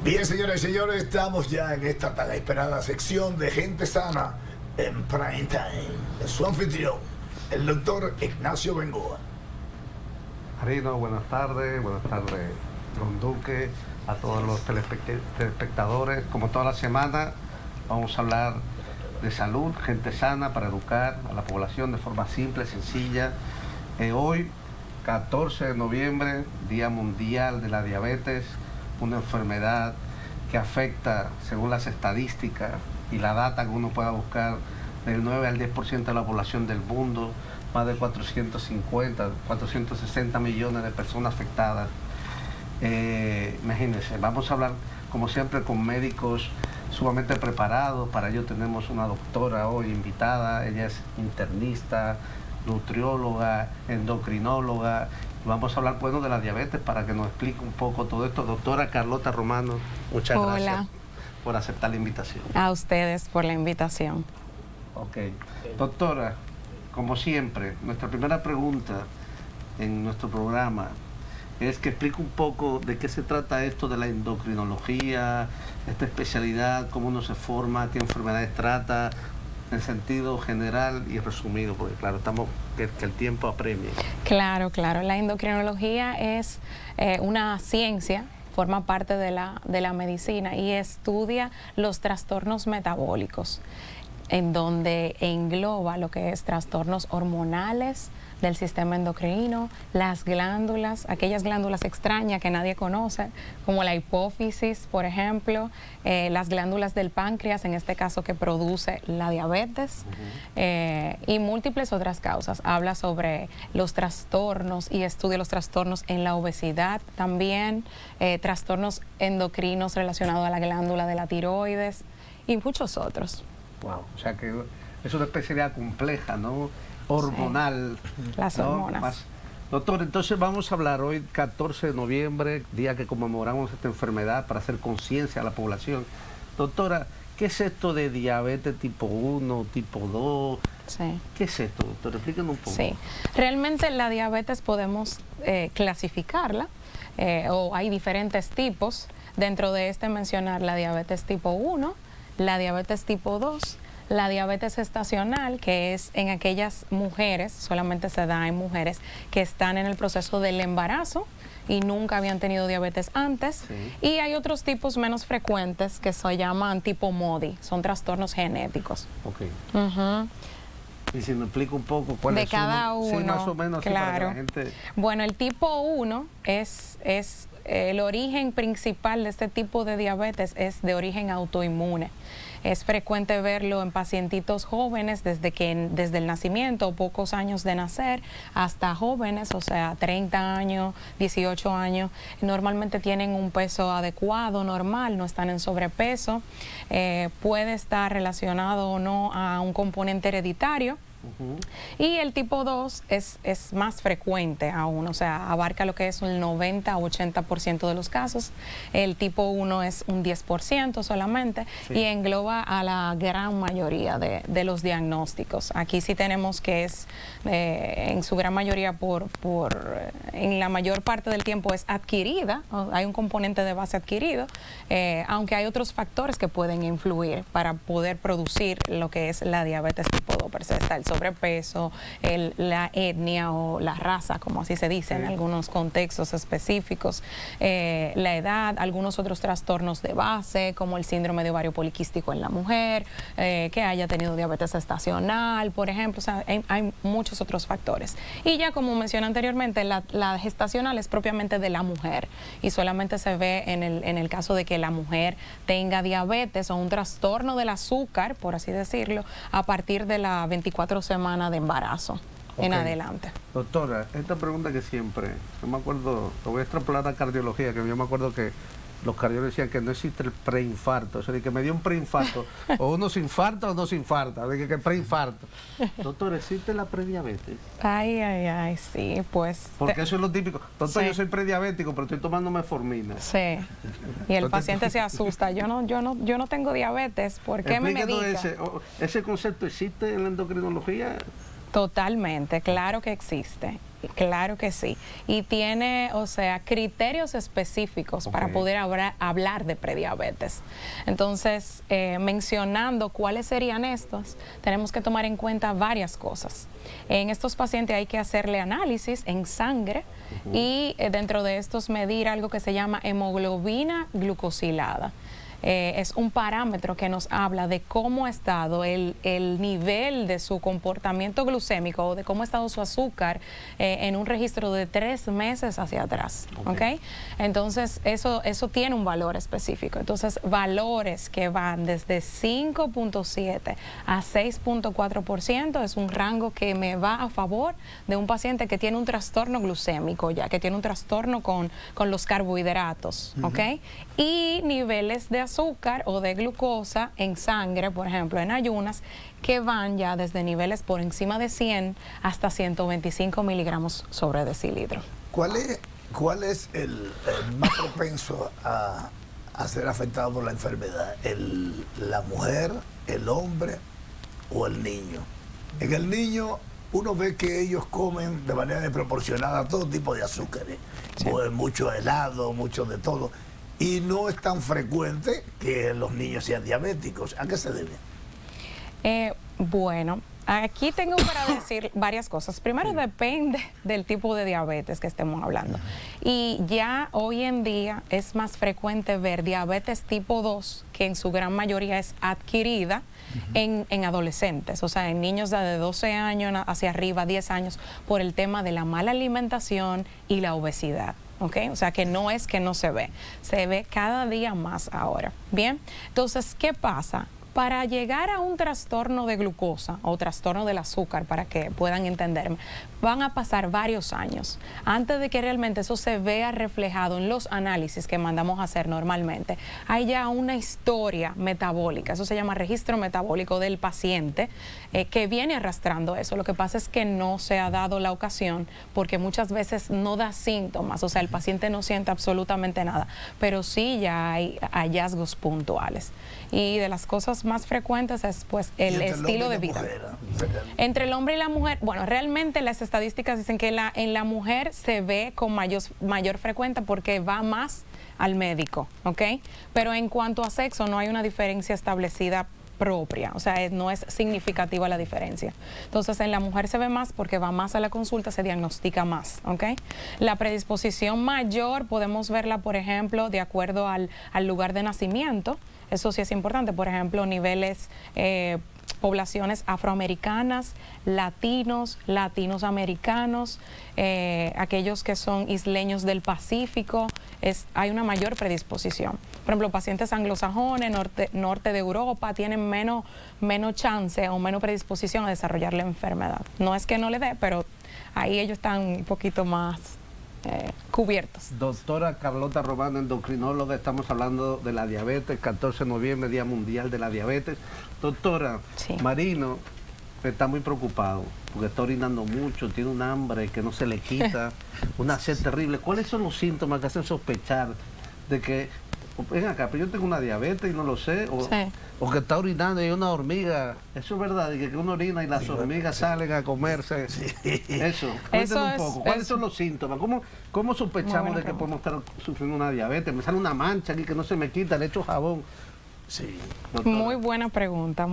Bien, señores y señores, estamos ya en esta tan esperada sección de Gente Sana en Prime Time. Su anfitrión, el doctor Ignacio Bengoa. Marino, buenas tardes, don Duque, a todos los telespectadores. Como toda la semana, vamos a hablar de salud, gente sana, para educar a la población de forma simple, sencilla. Hoy, 14 de noviembre, Día Mundial de la Diabetes, una enfermedad que afecta, según las estadísticas y la data que uno pueda buscar, del 9 al 10% de la población del mundo, más de 460 millones de personas afectadas. Imagínense, vamos a hablar, como siempre, con médicos sumamente preparados. Para ello tenemos una doctora hoy invitada. Ella es internista, nutrióloga, endocrinóloga. Vamos a hablar, bueno, de la diabetes para que nos explique un poco todo esto. Doctora Carlota Romano, muchas gracias por aceptar la invitación. A ustedes por la invitación. Ok. Doctora, como siempre, nuestra primera pregunta en nuestro programa es que explique un poco de qué se trata esto de la endocrinología, esta especialidad, cómo uno se forma, qué enfermedades trata, en sentido general y resumido, porque claro, estamos que el tiempo apremia. Claro. La endocrinología es una ciencia, forma parte de la medicina y estudia los trastornos metabólicos, en donde engloba lo que es trastornos hormonales del sistema endocrino, las glándulas, aquellas glándulas extrañas que nadie conoce, como la hipófisis, por ejemplo, las glándulas del páncreas, en este caso que produce la diabetes, y múltiples otras causas. Habla sobre los trastornos y estudia los trastornos en la obesidad también, trastornos endocrinos relacionados a la glándula de la tiroides y muchos otros. Wow, o sea que es una especialidad compleja, ¿no? Hormonal. Sí, las hormonas. Doctor, entonces vamos a hablar hoy, 14 de noviembre, día que conmemoramos esta enfermedad para hacer conciencia a la población. Doctora, ¿qué es esto de diabetes tipo 1, tipo 2? Sí. ¿Qué es esto, doctor? Explíquenos un poco. Sí, realmente la diabetes podemos clasificarla, o hay diferentes tipos. Dentro de mencionar la diabetes tipo 1, la diabetes tipo 2, la diabetes gestacional, que es en aquellas mujeres, solamente se da en mujeres que están en el proceso del embarazo y nunca habían tenido diabetes antes. Sí. Y hay otros tipos menos frecuentes que se llaman tipo MODY, son trastornos genéticos. Ok. Y si me explica un poco cuál de es cada uno. Sí, más o menos. Claro. Para que la gente... Bueno, el tipo 1 es el origen principal de este tipo de diabetes es de origen autoinmune. Es frecuente verlo en pacientitos jóvenes desde el nacimiento o pocos años de nacer hasta jóvenes, o sea, 30 años, 18 años. Normalmente tienen un peso adecuado, normal, no están en sobrepeso. Puede estar relacionado o no a un componente hereditario. Y el tipo 2 es más frecuente aún, o sea, abarca lo que es el 90 a 80% de los casos. El tipo 1 es un 10% solamente, sí, y engloba a la gran mayoría de los diagnósticos. Aquí sí tenemos que es, en su gran mayoría, en la mayor parte del tiempo es adquirida, hay un componente de base adquirido, aunque hay otros factores que pueden influir para poder producir lo que es la diabetes tipo 2 per se. Está el sobrepeso, la etnia o la raza, como así se dice en algunos contextos específicos, la edad, algunos otros trastornos de base, como el síndrome de ovario poliquístico en la mujer, que haya tenido diabetes gestacional, por ejemplo. O sea, hay muchos otros factores. Y ya como mencioné anteriormente, la gestacional es propiamente de la mujer y solamente se ve en el caso de que la mujer tenga diabetes o un trastorno del azúcar, por así decirlo, a partir de la 24 semana de embarazo en adelante. Doctora, esta pregunta que siempre, yo me acuerdo, lo voy a extrapolar a cardiología, que yo me acuerdo que los cardiólogos decían que no existe el preinfarto, o sea, de que me dio un preinfarto, o uno se infarta o no se infarta, de que preinfarto. Doctor, ¿existe la prediabetes? Ay, sí, pues. Porque eso es lo típico. Doctor, sí, yo soy prediabético, pero estoy tomando metformina. Sí. Y el paciente se asusta. Yo no tengo diabetes. ¿Por qué me medica? ¿Ese concepto existe en la endocrinología? Totalmente, claro que existe. Claro que sí. Y tiene, o sea, criterios específicos para poder hablar de prediabetes. Entonces, mencionando cuáles serían estos, tenemos que tomar en cuenta varias cosas. En estos pacientes hay que hacerle análisis en sangre y dentro de estos medir algo que se llama hemoglobina glucosilada. Es un parámetro que nos habla de cómo ha estado el nivel de su comportamiento glucémico o de cómo ha estado su azúcar en un registro de 3 meses hacia atrás. ¿Okay? Entonces, eso tiene un valor específico. Entonces, valores que van desde 5.7 a 6.4% es un rango que me va a favor de un paciente que tiene un trastorno glucémico, ya que tiene un trastorno con los carbohidratos. ¿Okay? Y niveles de azúcar o de glucosa en sangre, por ejemplo, en ayunas, que van ya desde niveles por encima de 100 hasta 125 miligramos sobre decilitro. ¿Cuál es el más propenso a ser afectado por la enfermedad? ¿La mujer, el hombre o el niño? En el niño uno ve que ellos comen de manera desproporcionada todo tipo de azúcares, mucho helado, mucho de todo. Y no es tan frecuente que los niños sean diabéticos. ¿A qué se debe? Bueno, aquí tengo para decir varias cosas. Primero, depende del tipo de diabetes que estemos hablando. Y ya hoy en día es más frecuente ver diabetes tipo 2, que en su gran mayoría es adquirida en adolescentes, o sea, en niños de 12 años hacia arriba, 10 años, por el tema de la mala alimentación y la obesidad. ¿Okay? O sea, que no es que no se ve cada día más ahora. Bien, entonces, ¿qué pasa? Para llegar a un trastorno de glucosa o trastorno del azúcar, para que puedan entenderme, van a pasar varios años antes de que realmente eso se vea reflejado en los análisis que mandamos a hacer normalmente. Hay ya una historia metabólica, eso se llama registro metabólico del paciente, que viene arrastrando eso. Lo que pasa es que no se ha dado la ocasión porque muchas veces no da síntomas, o sea, el paciente no siente absolutamente nada, pero sí ya hay hallazgos puntuales. Y de las cosas más frecuentes es pues el estilo de vida. Entre el hombre y la mujer, bueno, realmente las estadísticas dicen que en la mujer se ve con mayor frecuencia porque va más al médico, ¿ok? Pero en cuanto a sexo no hay una diferencia establecida propia, o sea, no es significativa la diferencia. Entonces, en la mujer se ve más porque va más a la consulta, se diagnostica más, ¿ok? La predisposición mayor podemos verla, por ejemplo, de acuerdo al lugar de nacimiento. Eso sí es importante, por ejemplo, niveles, poblaciones afroamericanas, latinos americanos, aquellos que son isleños del Pacífico, hay una mayor predisposición. Por ejemplo, pacientes anglosajones, norte de Europa, tienen menos chance o menos predisposición a desarrollar la enfermedad. No es que no le dé, pero ahí ellos están un poquito más cubiertos. Doctora Carlota Romano, endocrinóloga, estamos hablando de la diabetes, 14 de noviembre, Día Mundial de la Diabetes. Doctora, Marino está muy preocupado porque está orinando mucho, tiene un hambre que no se le quita, una sed terrible. ¿Cuáles son los síntomas que hacen sospechar de que, ven acá, pero yo tengo una diabetes y no lo sé, o que está orinando y hay una hormiga? Eso es verdad, que uno orina y las hormigas salen a comerse. Eso, cuéntenos un poco. ¿Cuáles son los síntomas? ¿Cómo sospechamos de que podemos estar sufriendo una diabetes? Me sale una mancha aquí que no se me quita, le echo jabón. Sí. Muy buena pregunta,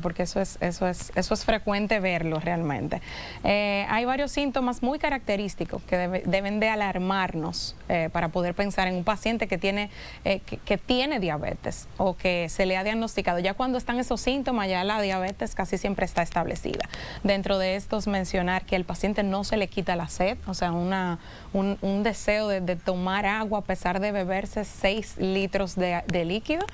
porque eso es frecuente verlo realmente. Hay varios síntomas muy característicos que deben de alarmarnos para poder pensar en un paciente que tiene diabetes o que se le ha diagnosticado. Ya cuando están esos síntomas, ya la diabetes casi siempre está establecida. Dentro de estos, mencionar que al paciente no se le quita la sed, o sea, un deseo de tomar agua a pesar de beberse 6 litros de líquido.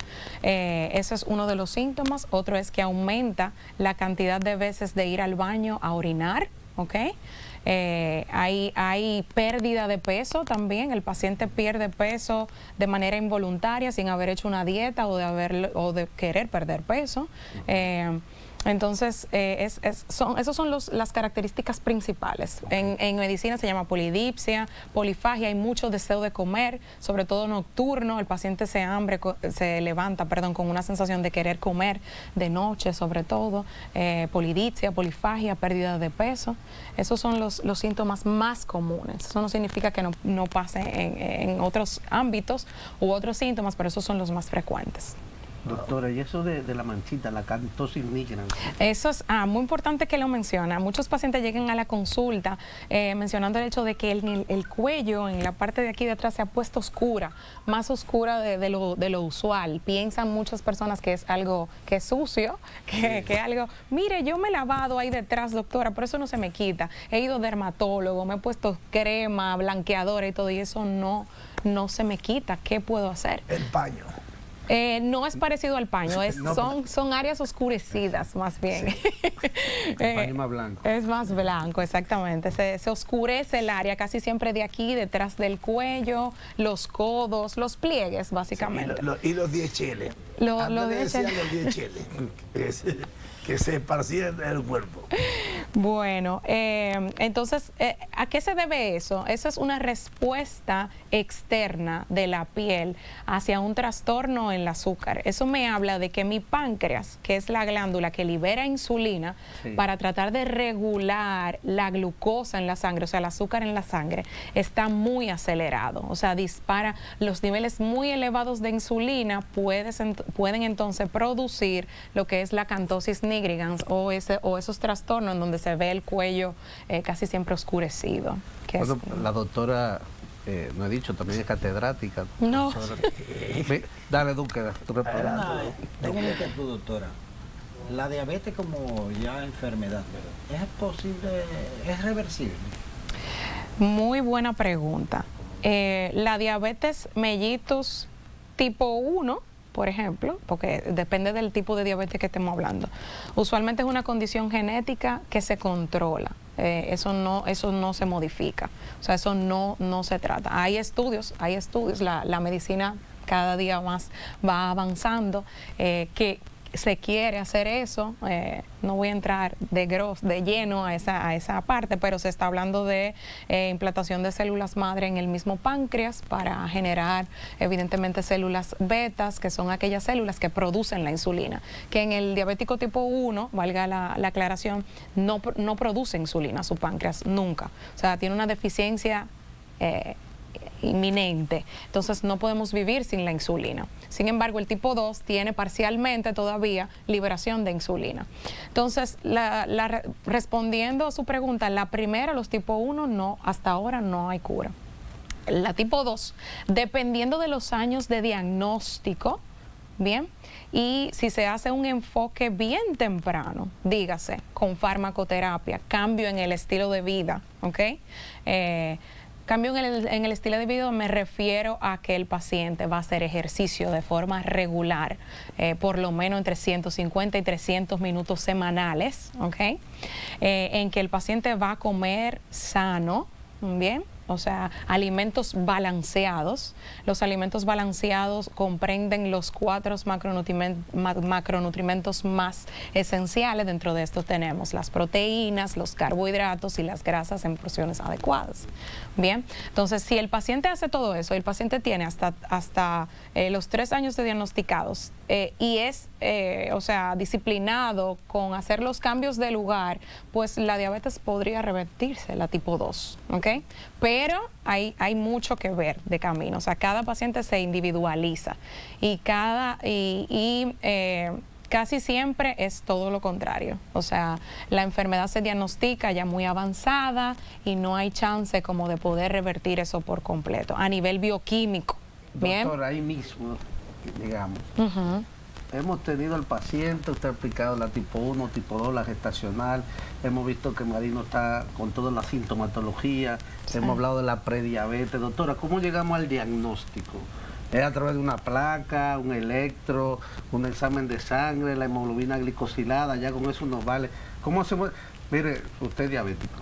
Eso es uno de los síntomas. Otro es que aumenta la cantidad de veces de ir al baño a orinar, ¿ok? Hay pérdida de peso también. El paciente pierde peso de manera involuntaria sin haber hecho una dieta o de querer perder peso. Entonces, esas son las características principales. En medicina se llama polidipsia, polifagia, hay mucho deseo de comer, sobre todo nocturno, el paciente se levanta con una sensación de querer comer de noche, sobre todo, polidipsia, polifagia, pérdida de peso. Esos son los síntomas más comunes. Eso no significa que no pase en otros ámbitos u otros síntomas, pero esos son los más frecuentes. Doctora, y eso de la manchita, la acantosis nigrans. Eso es muy importante que lo menciona. Muchos pacientes llegan a la consulta mencionando el hecho de que el cuello en la parte de aquí de atrás se ha puesto oscura, más oscura de lo usual. Piensan muchas personas que es algo que es sucio, que algo, mire, yo me he lavado ahí detrás, doctora, pero eso no se me quita. He ido a dermatólogo, me he puesto crema, blanqueadora y todo, y eso no se me quita. ¿Qué puedo hacer? El paño. No es parecido al paño, son áreas oscurecidas más bien. Sí. El paño más blanco. Es más blanco, exactamente. Se oscurece el área casi siempre de aquí, detrás del cuello, los codos, los pliegues, básicamente. Sí, y los 10 cheles. Los 10 cheles. Que se esparcían en el cuerpo. Bueno, entonces, ¿a qué se debe eso? Eso es una respuesta externa de la piel hacia un trastorno en el azúcar. Eso me habla de que mi páncreas, que es la glándula que libera insulina para tratar de regular la glucosa en la sangre, o sea, el azúcar en la sangre, está muy acelerado. O sea, dispara los niveles muy elevados de insulina, pueden entonces producir lo que es la acantosis nigrans o esos trastornos en donde se ve el cuello casi siempre oscurecido. Bueno, la doctora, no he dicho, también es catedrática. No. Dale, Duque, tu respuesta. Tengo una inquietud, doctora. La diabetes como ya enfermedad, ¿es posible, es reversible? Muy buena pregunta. La diabetes mellitus tipo 1, por ejemplo, porque depende del tipo de diabetes que estemos hablando. Usualmente es una condición genética que se controla. Eso no se modifica. O sea, eso no se trata. Hay estudios, la medicina cada día más va avanzando, que se quiere hacer eso. No voy a entrar de lleno a esa parte, pero se está hablando de implantación de células madre en el mismo páncreas para generar evidentemente células betas, que son aquellas células que producen la insulina, que en el diabético tipo 1, valga la aclaración, no produce insulina su páncreas nunca. O sea, tiene una deficiencia inminente, entonces no podemos vivir sin la insulina. Sin embargo, el tipo 2 tiene parcialmente todavía liberación de insulina. Entonces, respondiendo a su pregunta, la primera, los tipo 1, no, hasta ahora no hay cura. La tipo 2, dependiendo de los años de diagnóstico, bien, y si se hace un enfoque bien temprano, dígase, con farmacoterapia, cambio en el estilo de vida, ¿ok? Cambio en el estilo de vida me refiero a que el paciente va a hacer ejercicio de forma regular, por lo menos entre 150 y 300 minutos semanales, ¿ok? En que el paciente va a comer sano, ¿bien? O sea, alimentos balanceados. Los alimentos balanceados comprenden los 4 macronutrientes más esenciales. Dentro de estos tenemos las proteínas, los carbohidratos y las grasas en porciones adecuadas. Bien, entonces si el paciente hace todo eso, el paciente tiene hasta los 3 años de diagnosticados y es, o sea, disciplinado con hacer los cambios de lugar, pues la diabetes podría revertirse, la tipo 2, ¿ok? Pero hay mucho que ver de camino. O sea, cada paciente se individualiza y casi siempre es todo lo contrario. O sea, la enfermedad se diagnostica ya muy avanzada y no hay chance como de poder revertir eso por completo a nivel bioquímico. ¿Bien? Doctor, ahí mismo, digamos. Hemos tenido al paciente, usted ha explicado la tipo 1, tipo 2, la gestacional. Hemos visto que Marino está con toda la sintomatología. Sí. Hemos hablado de la prediabetes. Doctora, ¿cómo llegamos al diagnóstico? ¿Es a través de una placa, un electro, un examen de sangre, la hemoglobina glicosilada? Ya con eso nos vale. ¿Cómo hacemos? Mire, usted es diabético.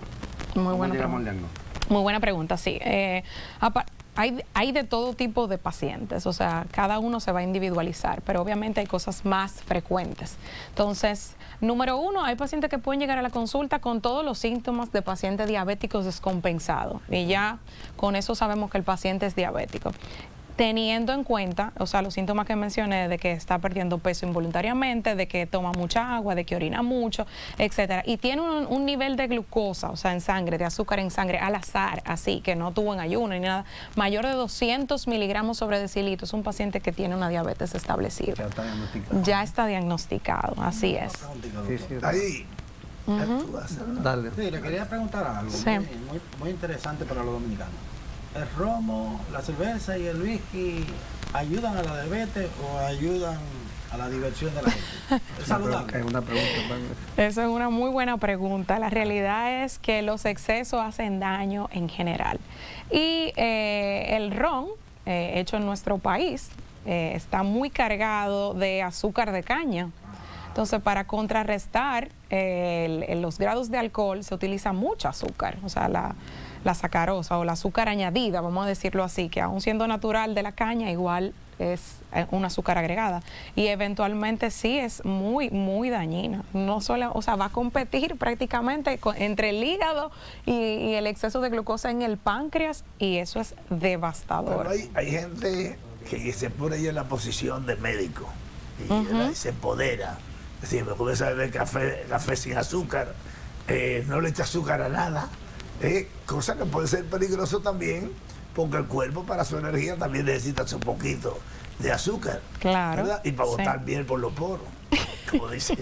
Muy buena ¿Cómo llegamos pregunta. al diagnóstico? Muy buena pregunta, sí. hay de todo tipo de pacientes, o sea, cada uno se va a individualizar, pero obviamente hay cosas más frecuentes. Entonces, número uno, hay pacientes que pueden llegar a la consulta con todos los síntomas de pacientes diabéticos descompensados, y ya con eso sabemos que el paciente es diabético. Teniendo en cuenta, o sea, los síntomas que mencioné, de que está perdiendo peso involuntariamente, de que toma mucha agua, de que orina mucho, etcétera, y tiene un nivel de glucosa, o sea, en sangre, de azúcar en sangre, al azar, así, que no tuvo en ayuno ni nada, mayor de 200 miligramos sobre decilitro, es un paciente que tiene una diabetes establecida. Ya está diagnosticado. Ya está diagnosticado, así es. Ahí. Dale. Sí, le quería preguntar algo Sí. muy interesante para los dominicanos. ¿El romo, la cerveza y el whisky ayudan a la diabetes o ayudan a la diversión de la gente? ¿Es saludable? Es una pregunta, Manuel. Esa es una muy buena pregunta. La realidad es que los excesos hacen daño en general. Y el ron, hecho en nuestro país, está muy cargado de azúcar de caña. Entonces, para contrarrestar los grados de alcohol, se utiliza mucho azúcar, o sea, la sacarosa o la azúcar añadida, vamos a decirlo así, que aún siendo natural de la caña, igual es un azúcar agregada. Y eventualmente sí es muy, muy dañina. No solo, o sea, va a competir prácticamente entre el hígado y el exceso de glucosa en el páncreas, y eso es devastador. Pero hay gente que se pone ya en la posición de médico y se empodera. Es decir, me comienza a beber café sin azúcar, no le echa azúcar a nada, cosa que puede ser peligroso también, porque el cuerpo para su energía también necesita un poquito de azúcar. Claro. ¿Verdad? Y para sí. botar bien por los poros, como dice.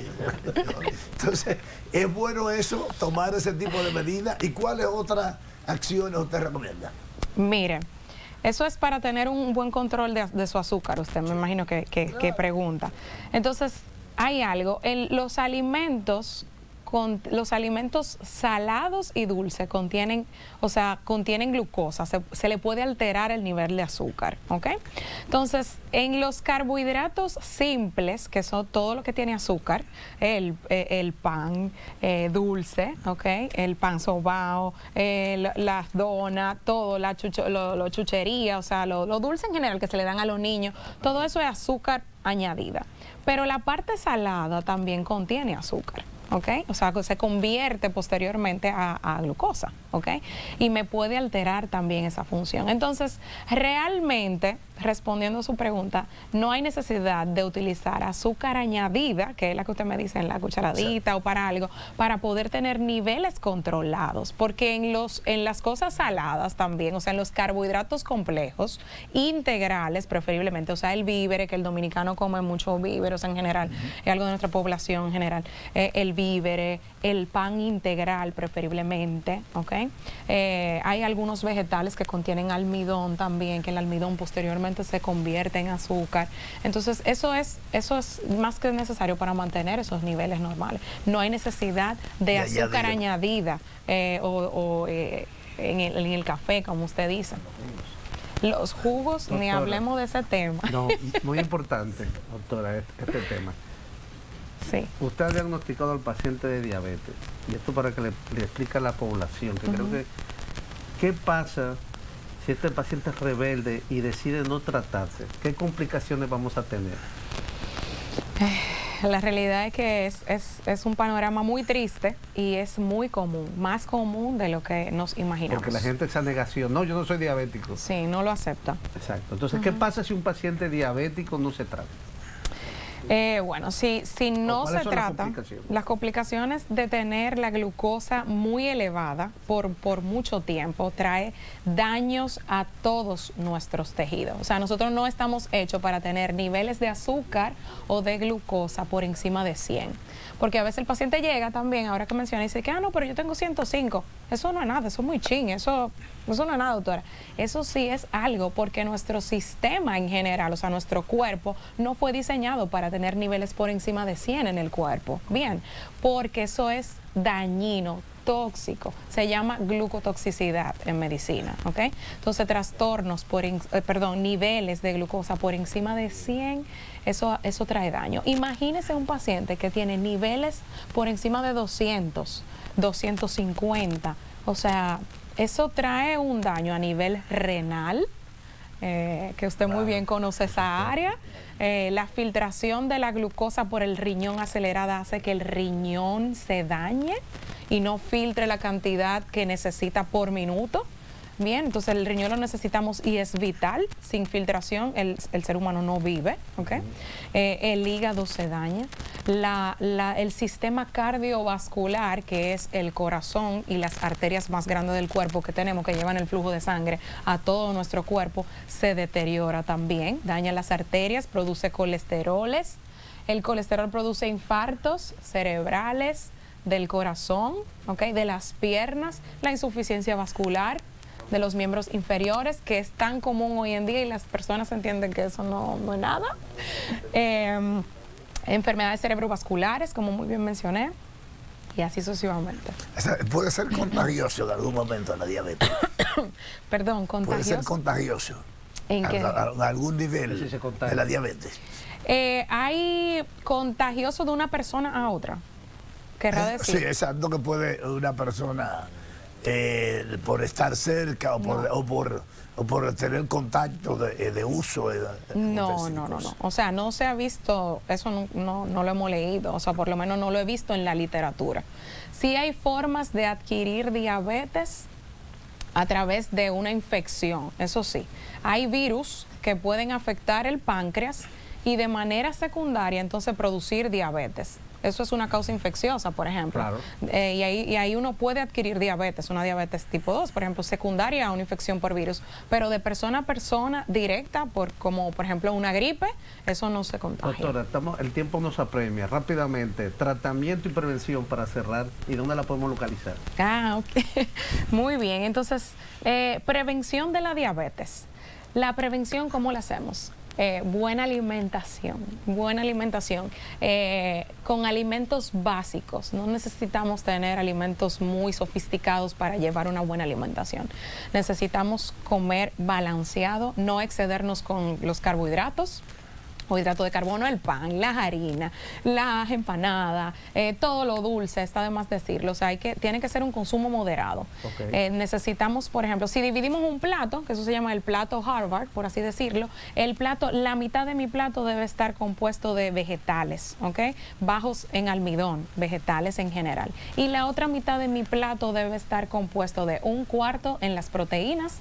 Entonces, es bueno eso, tomar ese tipo de medidas. ¿Y cuáles otras acciones usted recomienda? Mire, eso es para tener un buen control de su azúcar, usted me imagino que pregunta. Entonces, hay algo, los alimentos salados y dulces contienen glucosa, se le puede alterar el nivel de azúcar, ¿ok? Entonces, en los carbohidratos simples, que son todo lo que tiene azúcar, el pan dulce, ¿ok? El pan sobao, las donas, todo, lo chuchería, o sea, lo dulce en general que se le dan a los niños, todo eso es azúcar añadida. Pero la parte salada también contiene azúcar. ¿Ok? O sea, que se convierte posteriormente a glucosa, ¿ok? Y me puede alterar también esa función. Entonces, realmente, respondiendo a su pregunta, no hay necesidad de utilizar azúcar añadida, que es la que usted me dice en la cucharadita o para algo, para poder tener niveles controlados, porque en las cosas saladas también, o sea, en los carbohidratos complejos, integrales preferiblemente, o sea, el vívere, que el dominicano come mucho víveres en general, es algo de nuestra población en general, el vívere, el pan integral preferiblemente, ¿ok? Hay algunos vegetales que contienen almidón también, que el almidón posteriormente se convierte en azúcar. Entonces, eso es más que necesario para mantener esos niveles normales. No hay necesidad de azúcar añadida en el café, como usted dice. Los jugos, doctora, ni hablemos de ese tema. No, muy importante, doctora, este tema. Sí. Usted ha diagnosticado al paciente de diabetes, y esto para que le explique a la población, que creo que, ¿qué pasa si este paciente es rebelde y decide no tratarse? ¿Qué complicaciones vamos a tener? La realidad es que es un panorama muy triste y es muy común, más común de lo que nos imaginamos. Porque la gente esa negación, no, yo no soy diabético. Sí, no lo acepta. Exacto. Entonces, ¿qué pasa si un paciente diabético no se trata? Bueno, si no se trata, las complicaciones de tener la glucosa muy elevada por mucho tiempo trae daños a todos nuestros tejidos. O sea, nosotros no estamos hechos para tener niveles de azúcar o de glucosa por encima de 100. Porque a veces el paciente llega también, ahora que menciona, y dice que, no, pero yo tengo 105. Eso no es nada, eso es muy chin, eso no es nada, doctora. Eso sí es algo, porque nuestro sistema en general, o sea, nuestro cuerpo, no fue diseñado para tener niveles por encima de 100 en el cuerpo. Bien, porque eso es dañino, tóxico, se llama glucotoxicidad en medicina, ¿ok? Entonces, trastornos niveles de glucosa por encima de 100, eso trae daño. Imagínese un paciente que tiene niveles por encima de 200, 250, o sea, Eso trae un daño a nivel renal, que usted muy bien conoce esa área. La filtración de la glucosa por el riñón acelerada hace que el riñón se dañe y no filtre la cantidad que necesita por minuto. Bien, entonces el riñón lo necesitamos y es vital. Sin filtración el ser humano no vive, ¿ok? El hígado se daña. El sistema cardiovascular, que es el corazón y las arterias más grandes del cuerpo que tenemos, que llevan el flujo de sangre a todo nuestro cuerpo, se deteriora también. Daña las arterias, produce colesteroles. El colesterol produce infartos cerebrales del corazón, ¿ok? De las piernas, la insuficiencia vascular de los miembros inferiores, que es tan común hoy en día y las personas entienden que eso no es nada. Enfermedades cerebrovasculares, como muy bien mencioné, y así sucesivamente. Puede ser contagioso en algún momento la diabetes. Perdón, contagioso. Puede ser contagioso. ¿En qué? A algún nivel Sí, se contagia. de la diabetes. Hay contagioso de una persona a otra, querrá decir. Sí, exacto, que puede una persona por estar cerca o por tener contacto de uso. No. O sea, no se ha visto, eso no lo hemos leído, o sea, por lo menos no lo he visto en la literatura. Sí hay formas de adquirir diabetes a través de una infección, eso sí. Hay virus que pueden afectar el páncreas y de manera secundaria entonces producir diabetes. Eso es una causa infecciosa, por ejemplo. Claro. Y ahí uno puede adquirir diabetes, una diabetes tipo 2, por ejemplo, secundaria a una infección por virus. Pero de persona a persona directa, como por ejemplo una gripe, eso no se contagia. Doctora, el tiempo nos apremia. Rápidamente, tratamiento y prevención para cerrar, ¿y dónde la podemos localizar? Ok. Muy bien. Entonces, prevención de la diabetes. La prevención, ¿cómo la hacemos? Buena alimentación, con alimentos básicos. No necesitamos tener alimentos muy sofisticados para llevar una buena alimentación. Necesitamos comer balanceado, no excedernos con los carbohidratos o hidrato de carbono, el pan, las harinas, las empanadas, todo lo dulce, está de más decirlo. O sea, tiene que ser un consumo moderado. Okay. Necesitamos, por ejemplo, si dividimos un plato, que eso se llama el plato Harvard, por así decirlo, la mitad de mi plato debe estar compuesto de vegetales, ¿ok? Bajos en almidón, vegetales en general. Y la otra mitad de mi plato debe estar compuesto de un cuarto en las proteínas.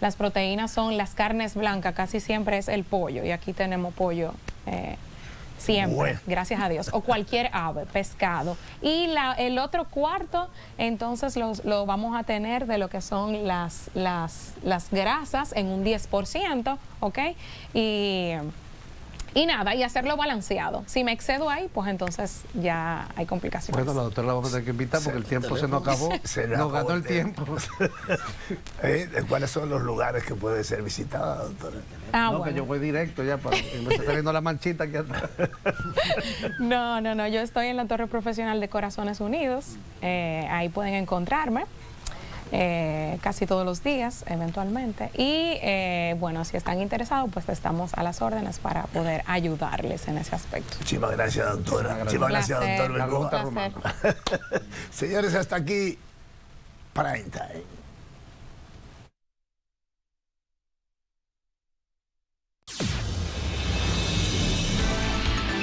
Las proteínas son las carnes blancas, casi siempre es el pollo, y aquí tenemos pollo siempre, bueno, gracias a Dios, o cualquier ave, pescado. Y el otro cuarto, entonces lo vamos a tener de lo que son las grasas en un 10%, ¿ok? Y nada, y hacerlo balanceado. Si me excedo ahí, pues entonces ya hay complicaciones. Bueno, la doctora la vamos a tener que invitar porque el tiempo se nos acabó. Nos ganó el tiempo. ¿Cuáles son los lugares que puede ser visitada, doctora? No, que yo voy directo ya, para que me está viendo la manchita aquí atrás. No, yo estoy en la Torre Profesional de Corazones Unidos. Ahí pueden encontrarme. Casi todos los días, eventualmente. Y bueno, si están interesados, pues estamos a las órdenes para poder ayudarles en ese aspecto. Muchísimas gracias, doctora. Muchísimas gracias, doctor Bengoa. Un placer. Señores, hasta aquí Prime Time.